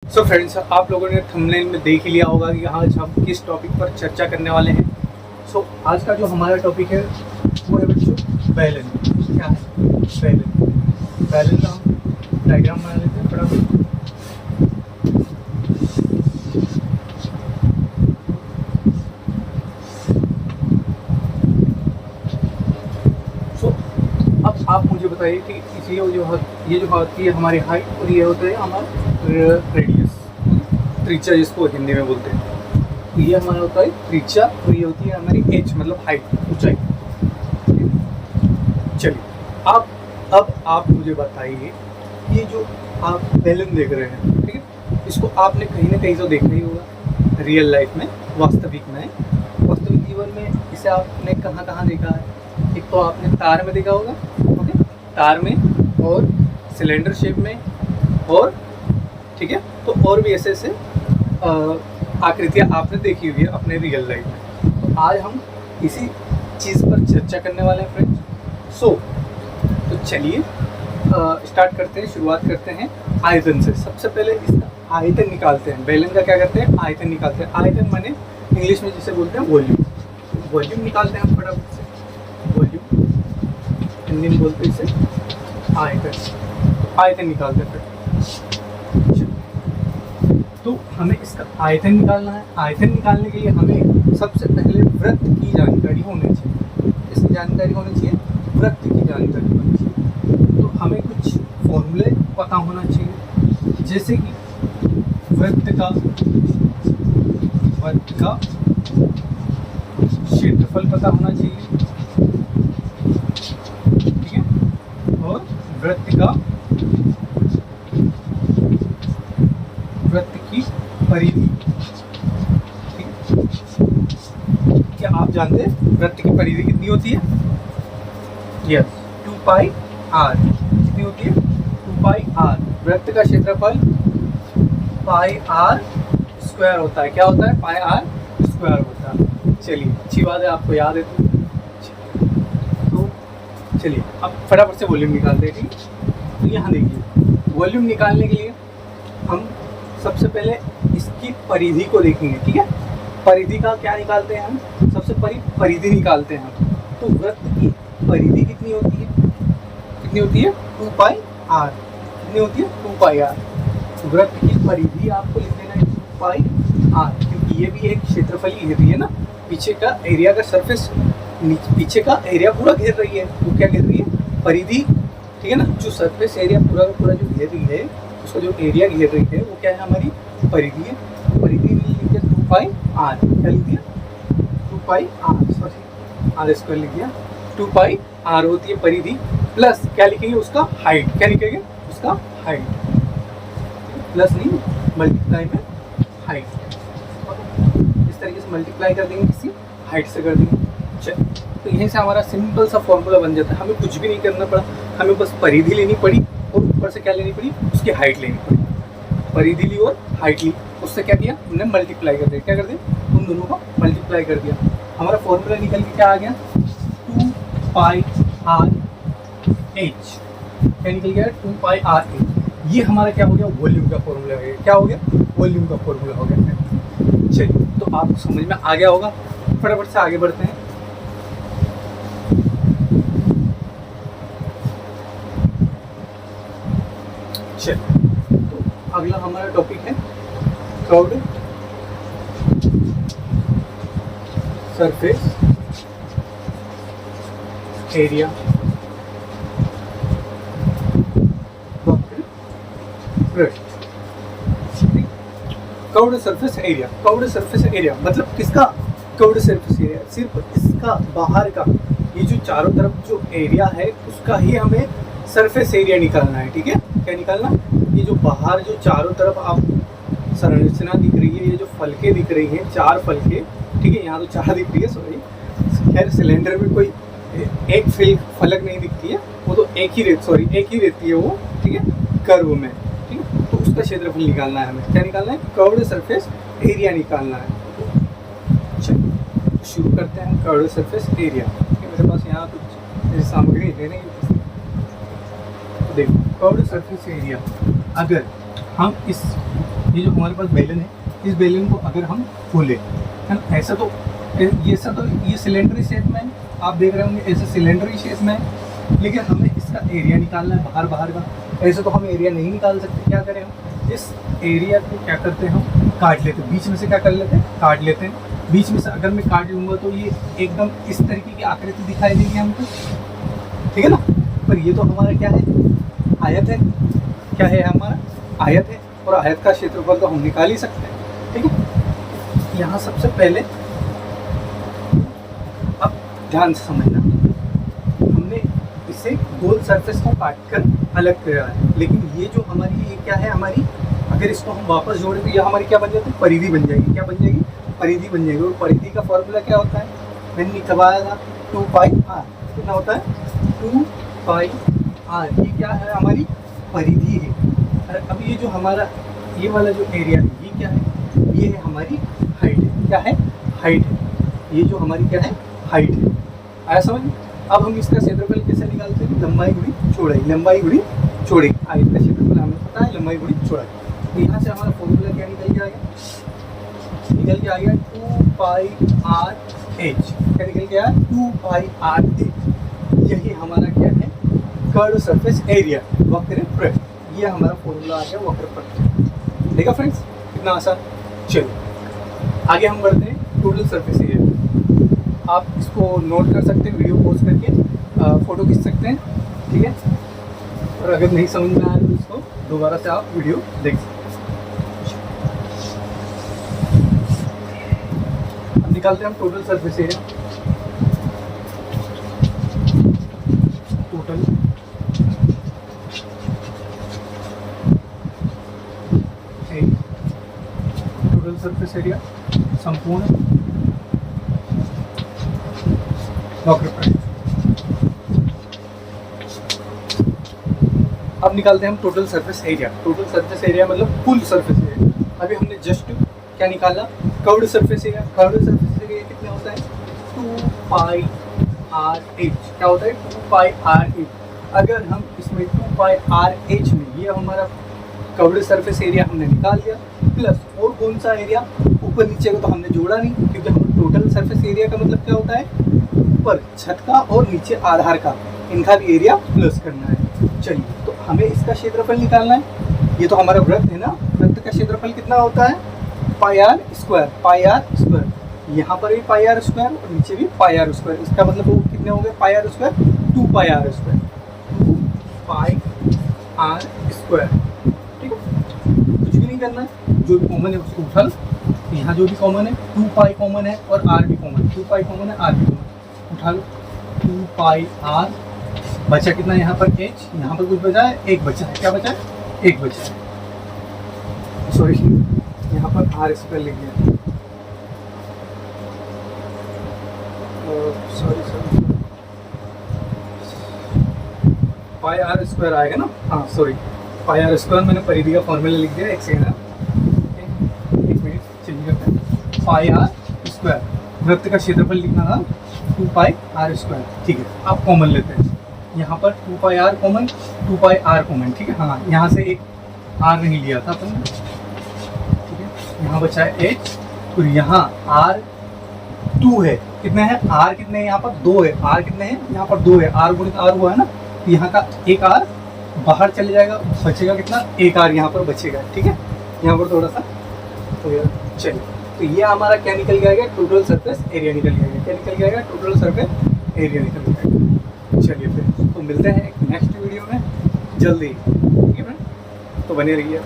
So friends, आप लोगों ने थंबनेल में देख ही लिया होगा कि आज हम किस टॉपिक पर चर्चा करने वाले हैं। सो आज का जो हमारा टॉपिक है वो है बच्चों बैलेंस। क्या है बैलेंस? बैलेंस का हम डायग्राम बना लेते हैं फटाफट। अब आप मुझे बताइए कि ये जो होती है हमारी हाइट और ये होता है हमारा रेडियस, त्रिज्या जिसको हिंदी में बोलते हैं। तो ये हमारा होता है त्रिज्या और ये होती है हमारी एच मतलब हाइट, ऊंचाई। चलिए अब आप मुझे बताइए, ये जो आप बैलून देख रहे हैं, ठीक है, इसको आपने कहीं ना कहीं तो देखा ही होगा रियल लाइफ में, वास्तविक जीवन में इसे आपने कहाँ कहाँ देखा है। एक तो आपने तार में देखा होगा, ओके, तार में और सिलेंडर शेप में, और ठीक है, तो और भी ऐसे ऐसे आकृतियाँ आपने देखी हुई है अपने रियल लाइफ में। तो आज हम इसी चीज़ पर चर्चा करने वाले हैं फ्रेंड्स। तो चलिए स्टार्ट करते हैं, शुरुआत करते हैं आयतन से। सबसे पहले इसका आयतन निकालते हैं। बैलून का क्या करते हैं? आयतन निकालते हैं। आयतन माने इंग्लिश में जिसे बोलते हैं वॉल्यूम। वॉल्यूम निकालते हैं हम फटाफट से। वॉल्यूम हिंदी में बोलते हैं इसे आयतन। आयतन निकालते हैं फिर। तो हमें इसका आयतन निकालना है। आयतन निकालने के लिए हमें सबसे पहले वृत्त की जानकारी होनी चाहिए। इसकी जानकारी होनी चाहिए, वृत्त की जानकारी होनी चाहिए। तो हमें कुछ फॉर्मूले पता होना चाहिए, जैसे कि वृत्त का क्षेत्रफल पता होना चाहिए, ठीक है, और वृत्त की परिधि। ठीक है, क्या आप जानते हैं वृत्त की परिधि कितनी होती है? यस, 2 पाई r। कितनी होती है? 2 पाई r। वृत्त का क्षेत्रफल पाई r स्क्वायर होता है। क्या होता है? पाई r स्क्वायर होता है। चलिए, अच्छी बात है, आपको याद है। तो चलिए अब फटाफट से वॉल्यूम निकालते हैं। ठीक है, तो यहाँ देखिए, वॉल्यूम निकालने के लिए हम सबसे पहले इसकी परिधि को देखेंगे। ठीक है, परिधि का क्या निकालते हैं हम? सबसे परिधि निकालते हैं हम। तो वृत्त की परिधि कितनी होती है? कितनी होती है? 2 पाई r। कितनी होती है? 2 पाई r। वृत्त की परिधि आपको लिख देना है 2 पाई r, क्योंकि ये भी एक क्षेत्रफल ही घेर रही है ना। पीछे का एरिया का सरफेस, पीछे का एरिया पूरा घेर रही है, वो क्या घेर रही है? परिधि। ठीक है ना, जो सरफेस एरिया पूरा का पूरा जो घेर रही है, उसका जो एरिया घेर रही है वो क्या है? हमारी परिधि है। परिधि लिख दिया 2 पाई r। क्या लिख दिया? 2 पाई r, सॉरी r स्क्वायर लिख दिया। 2 पाई r होती है परिधि, प्लस क्या लिखेंगे? उसका हाइट। क्या लिखेंगे? उसका हाइट। प्लस नहीं, मल्टीप्लाई में हाइट। इस तरीके से मल्टीप्लाई कर देंगे, किसी हाइट से कर देंगे। चल, तो यहीं से हमारा सिंपल सा फॉर्मूला बन जाता है। हमें कुछ भी नहीं करना पड़ा, हमें बस परिधि लेनी पड़ी और ऊपर से क्या लेनी पड़ी? उसकी हाइट लेनी पड़ी। परिधि ली और हाइट ली, उससे क्या किया? हमने मल्टीप्लाई कर दिया। क्या कर दिया? उन दोनों को मल्टीप्लाई कर दिया। हमारा फॉर्मूला निकल के क्या आ गया? 2 पाई r h। क्या निकल गया? 2 पाई r h। ये हमारा क्या हो गया? वॉल्यूम का फॉर्मूला हो गया। क्या हो गया? वॉल्यूम का फॉर्मूला हो गया। चलिए, तो आपको समझ में आ गया होगा। फटाफट से आगे बढ़ते हैं। चलिए, तो अगला हमारा टॉपिक है curved surface area. Curved surface area. Curved surface area मतलब किसका? कर्व्ड सरफेस एरिया सिर्फ इसका बाहर का, ये जो चारों तरफ जो एरिया है उसका ही हमें सरफेस एरिया निकालना है। ठीक है, क्या निकालना? ये जो बाहर जो चारों तरफ आप संरचना दिख रही है, ये जो फलके दिख रही हैं, 4 फलके, ठीक है, यहाँ तो 4 दिख रही है, सॉरी। खैर, सिलेंडर में कोई एक फलक नहीं दिखती है, वो तो एक ही रहती है वो, ठीक है, कर्व में। ठीक है, तो उसका क्षेत्रफल निकालना है हमें। क्या निकालना है? कर्व्ड सरफेस एरिया निकालना है। चलिए शुरू करते हैं कर्व्ड सरफेस एरिया। मेरे पास यहाँ कुछ सामग्री है नहीं। देखो, कर्व्ड सरफेस एरिया, अगर हम इस ये जो हमारे पास बेलन है, इस बेलन को अगर हम खोलें, है ना, ऐसा तो ये सिलेंडरी शेप में है, आप देख रहे होंगे ऐसे सिलेंडरी शेप में है, लेकिन हमें इसका एरिया निकालना है बाहर का। ऐसे तो हम एरिया नहीं निकाल सकते, क्या करें हम इस एरिया को क्या करते हैं, हम काट लेते हैं, बीच में से क्या कर लेते हैं, काट लेते हैं। बीच में से अगर मैं काट लूँगा तो ये एकदम इस तरीके की आकृति दिखाई देगी हमको, ठीक है ना। पर ये तो हमारा क्या है, आयत है, क्या है हमारा आयत है, और आयत का क्षेत्रफल तो हम निकाल ही सकते हैं, ठीक है। यहाँ सबसे पहले अब ध्यान से समझना, हमने इसे गोल सरफेस को काट कर अलग करा है, लेकिन ये जो हमारी ये क्या है हमारी, अगर इसको हम वापस जोड़े तो ये हमारी क्या बन जाती है, परिधि बन जाएगी। क्या बन जाएगी, परिधि बन जाएगी। और परिधि का फॉर्मूला क्या होता है, मैंने निकलवाया था 2πr, कितना होता है 2πr। ये क्या है हमारी परिधि है। अब ये जो हमारा ये वाला जो एरिया है ये क्या है, ये है हमारी हाइट है। क्या है, हाइट है। ये जो हमारी क्या है, हाइट है। आया समझ। अब हम इसका क्षेत्रफल कैसे निकालते हैं, लंबाई गुणी चौड़ाई, लंबाई गुणी चौड़ाई। आयत का क्षेत्रफल हमें पता है, लंबाई गुणी चौड़ाई। तो यहाँ से हमारा फॉर्मूला क्या निकल के आ गया, निकल के आ गया 2πrh। क्या निकल गया, 2πrh। यही हमारा क्या है, कर्व सरफेस एरिया, वक्र पृष्ठ। ये हमारा फॉर्मूला आ गया वक्र पृष्ठ। देखा फ्रेंड्स, कितना आसान। चलो आगे हम बढ़ते हैं टोटल सरफेस एरिया। आप इसको नोट कर सकते हैं, वीडियो पॉज करके फोटो खींच सकते हैं, ठीक है। और अगर नहीं समझ में आया तो इसको दोबारा से आप वीडियो देख सकते हैं। अब निकालते हैं हम total surface area. Total surface area संपूर्ण वक्र पृष्ठ। अब निकालते हैं हम total surface area. Total surface area मतलब कुल सरफेस एरिया। अभी हमने जस्ट क्या निकाला, curved surface area. Curved surface area कितना होता है, 2πrh। क्या होता है, 2πrh। अगर हम इसमें 2πrh में, ये हमारा कर्व्ड सरफेस एरिया हमने निकाल दिया, प्लस और कौन सा एरिया, ऊपर नीचे को तो हमने जोड़ा नहीं, क्योंकि हम टोटल सरफेस एरिया का मतलब क्या होता है, ऊपर छत का और नीचे आधार का, इनका भी एरिया प्लस करना है। चलिए, तो हमें इसका क्षेत्रफल निकालना है। ये तो हमारा वृत्त है ना, वृत्त का क्षेत्रफल कितना होता है, πr स्क्वायर। πr स्क्वायर, यहाँ पर भी πr स्क्वायर और नीचे भी πr स्क्वायर। इसका मतलब वो कितने हो गए, πr square 2πr square, 2πr square, ठीक है। कुछ भी नहीं करना है, जो भी कॉमन है उसको उठा लो। यहाँ जो भी कॉमन है, 2π कॉमन है और r भी कॉमन है, 2π कॉमन है, r भी कॉमन, उठा लो। 2πr बचा कितना, यहाँ पर h, यहाँ पर कुछ बचा है, एक बचा है। क्या बचा है, एक बचा है। सॉरी, यहाँ पर r स्क्वायर लिख दिया, सॉरी πr स्क्वायर आएगा ना, हाँ सॉरी, πr स्क्वायर मैंने परिधि का फॉर्मूला लिख दिया। एक सेकंड, एक मिनट चेंज करते हैं। πr स्क्वायर, वृत्त का क्षेत्रफल लिखना था 2πr स्क्वायर, ठीक है। आप कॉमन लेते हैं, यहाँ पर 2πr कॉमन, 2πr कॉमन, ठीक है। हाँ, यहाँ से एक r नहीं लिया था अपन, ठीक है। यहाँ बचा है h और यहाँ r 2 है। कितने हैं, r कितने हैं, यहाँ पर 2 है। r कितने हैं, यहाँ पर 2 है। r गुणित r हुआ है ना, तो यहाँ का एक r बाहर चले जाएगा, बचेगा कितना, एक r यहाँ पर बचेगा, ठीक है। यहाँ पर थोड़ा सा हो गया। चलिए, तो ये हमारा क्या निकल गया, टोटल सरफेस एरिया निकल गया। क्या निकल गया, टोटल सरफेस एरिया निकल गया। चलिए फिर तो मिलते हैं एक नेक्स्ट वीडियो में जल्दी, ठीक है फ्रेंड, तो बने रहिए।